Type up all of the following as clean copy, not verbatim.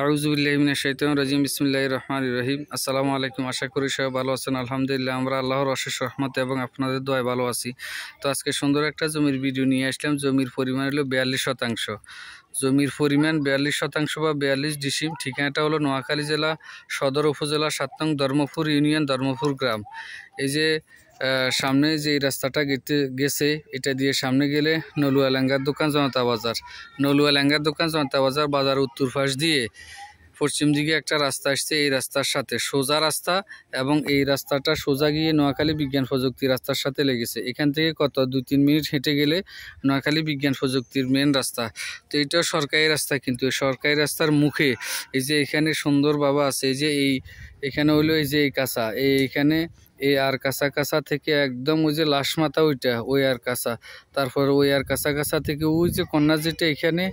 আউযুবিল্লাহি মিনাশ শাইতানির রাজিম বিসমিল্লাহির রহমানির রহিম। আসসালামু আলাইকুম। আশা করি সবাই ভালো আছেন। আলহামদুলিল্লাহ আমরা আল্লাহর অশেষ রহমতে এবং আপনাদের দোয়ায় ভালো আছি। তো আজকে সুন্দর একটা জমির ভিডিও নিয়ে আসলাম। জমির পরিমাণ হলো 42%। জমির পরিমাণ 42% বা 42 ডিসিম। ঠিকানাটা হলো নোয়াখালী জেলা সদর উপজেলা ৭ নং ধর্মপুর ইউনিয়ন ধর্মপুর গ্রাম। এই যে সামনে যে রাস্তাটা গেছে এটা দিয়ে সামনে গেলে নলুয়া লেঙ্গার দোকান জনতা বাজার। নলুয়া লেঙ্গার দোকান জনতা বাজার, বাজার উত্তর পাশ দিয়ে পশ্চিম দিকে একটা রাস্তা আসছে। এই রাস্তার সাথে সোজা রাস্তা এবং এই রাস্তাটা সোজা গিয়ে নোয়াখালী বিজ্ঞান প্রযুক্তি রাস্তার সাথে লেগেছে। এখান থেকে কত 2-3 মিনিট হেঁটে গেলে নোয়াখালী বিজ্ঞান প্রযুক্তির মেন রাস্তা। তো এটাও সরকারি রাস্তা, কিন্তু সরকারি রাস্তার মুখে এই যে এখানে সুন্দর বাবা আছে। এই যে এখানে হইলো এই যে এই কাঁচা, এইখানে এই আর কাঁচা থেকে একদম ওই যে লাশ মাথা ওইটা ওই আর কাঁচা, তারপর ওই আর কাঁচা থেকে ওই যে কন্যা যেটা এখানে,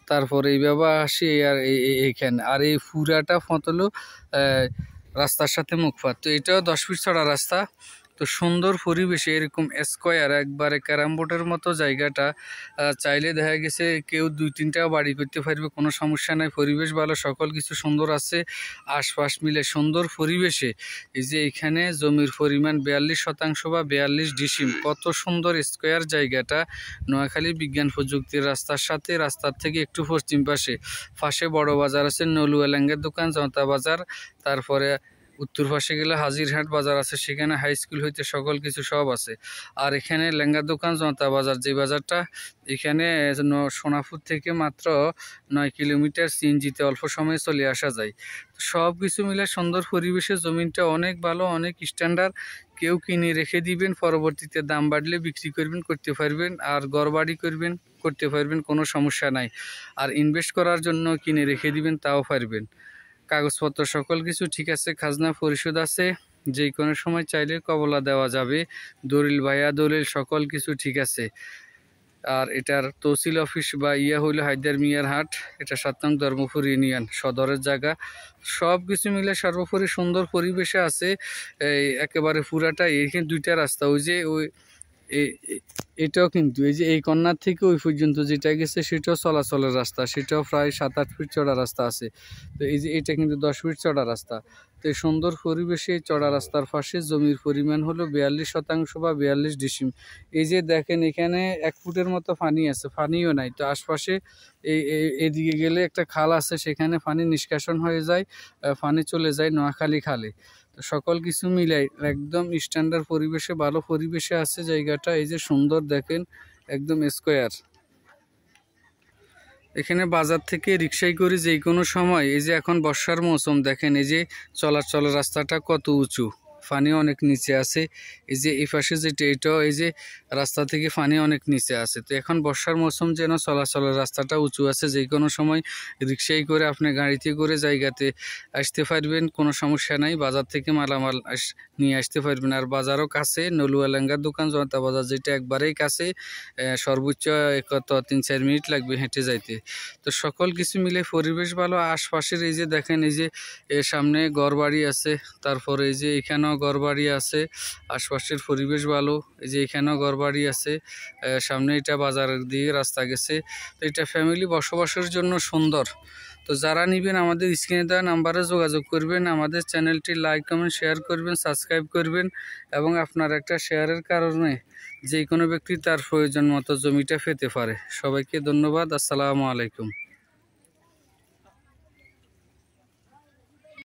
তারপর এই বাবা আসি আর এইখানে, আর এই পুরাটা ফতলো রাস্তার সাথে মুখপাত। তো এটাও 10 ফিট চড়া রাস্তা। তো সুন্দর পরিবেশে এরকম স্কোয়ার একবারে ক্যারাম বোর্ডের মতো জায়গাটা চাইলে দেখা গেছে কেউ 2-3টা বাড়ি করতে পারবে, কোনো সমস্যা নাই। পরিবেশ ভালো, সকল কিছু সুন্দর আছে, আশপাশ মিলে সুন্দর পরিবেশে। এই যে এখানে জমির পরিমাণ 42% বা 42 ডিসিম। কত সুন্দর স্কোয়ার জায়গাটা। নোয়াখালী বিজ্ঞান প্রযুক্তির রাস্তার সাথে, রাস্তার থেকে একটু পশ্চিম পাশে বড় বাজার আছে, নলুয়া লেঙ্গার দোকান জনতা বাজার। তারপরে উত্তর পাশে গেলে হাজিরহাট বাজার আছে, সেখানে হাই স্কুল হইতে সকল কিছু সব আছে। আর এখানে লেঙ্গার দোকান জনতা বাজার, যে বাজারটা এখানে সোনাপুর থেকে মাত্র 9 কিলোমিটার, সিএনজিতে অল্প সময়ে চলে আসা যায়। সব কিছু মিলে সুন্দর পরিবেশে জমিনটা অনেক ভালো, অনেক স্ট্যান্ডার্ড। কেউ কিনে রেখে দিবেন, পরবর্তীতে দাম বাড়লে বিক্রি করবেন, করতে পারবেন, আর ঘরবাড়ি করতে পারবেন, কোনো সমস্যা নাই। আর ইনভেস্ট করার জন্য কিনে রেখে দিবেন, তাও পারবেন। কাগজপত্র সকল কিছু ঠিক আছে, খাজনা পরিশোধ আছে, যে কোনো সময় চাইলে কবলা দেওয়া যাবে, দলিল ভাইয়া দলিল সকল কিছু ঠিক আছে। আর এটার তহসিল অফিস বা হইল হায়দার মিয়ার হাট, এটা 7 নং ধর্মপুর ইউনিয়ন সদরের জায়গা। সব কিছু মিলে সর্বোপরি সুন্দর পরিবেশে আছে। এই একেবারে পুরাটা এইখানে 2টা রাস্তা, ওই যে এটাও কিন্তু এই যে এই কর্নার থেকে ওই পর্যন্ত যেটা গেছে সেটাও চলাচলের রাস্তা, সেটাও প্রায় 7-8 ফিট চড়া রাস্তা আছে। তো এই যে এটা কিন্তু 10 ফিট চড়া রাস্তা। তো এই সুন্দর পরিবেশে চড়া রাস্তার পাশে জমির পরিমাণ হলো 42% বা 42 ডিসিম। এই যে দেখেন এখানে 1 ফুটের মতো পানি আছে, পানিও নাই। তো আশপাশে এদিকে গেলে একটা খাল আছে, সেখানে পানি নিষ্কাশন হয়ে যায়, পানি চলে যায় নোয়াখালী খালে। তো সকল কিছু মিলাই একদম স্ট্যান্ডার্ড পরিবেশে, ভালো পরিবেশে আছে জায়গাটা। এই যে সুন্দর দেখেন, একদম স্কোয়ার। এখানে বাজার থেকে রিক্সায় করে যে কোনো সময়, এই যে এখন বর্ষার মৌসুম, দেখেন এই যে চলাচলের রাস্তাটা কত উঁচু, পানি অনেক নিচে আছে। এই যে এই পাশে যেটা, এটাও এই যে রাস্তা থেকে পানি অনেক নিচে আছে। তো এখন বর্ষার মৌসুম যেন চলাচলের রাস্তাটা উঁচু আছে, যে কোনো সময় রিক্সায় করে আপনি গাড়িতে করে জায়গাতে আসতে পারবেন, কোনো সমস্যা নাই। বাজার থেকে মালামাল নিয়ে আসতে পারবেন। আর বাজারও কাছে, নলুয়া লেঙ্গার দোকান জনতা বাজার যেটা একবারেই কাছে, সর্বোচ্চ কত 3-4 মিনিট লাগবে হেঁটে যাইতে। তো সকল কিছু মিলে পরিবেশ ভালো। আশপাশের এই যে দেখেন, এই যে সামনে ঘরবাড়ি আছে, তারপরে এই যে এখানেও ঘরবাড়ি আছে, আশপাশের পরিবেশ ভালো। এই যে এখানেও ঘরবাড়ি আছে, সামনে এটা বাজার দিয়ে রাস্তা গেছে। তো এটা ফ্যামিলি বসবাসের জন্য সুন্দর। তো যারা নেবেন আমাদের স্ক্রিনে দেওয়া নাম্বারে যোগাযোগ করবেন, আমাদের চ্যানেলটি লাইক কমেন্ট শেয়ার করবেন, সাবস্ক্রাইব করবেন, এবং আপনার একটা শেয়ারের কারণে যে কোনো ব্যক্তি তার প্রয়োজন মতো জমিটা পেতে পারে। সবাইকে ধন্যবাদ। আসসালামু আলাইকুম।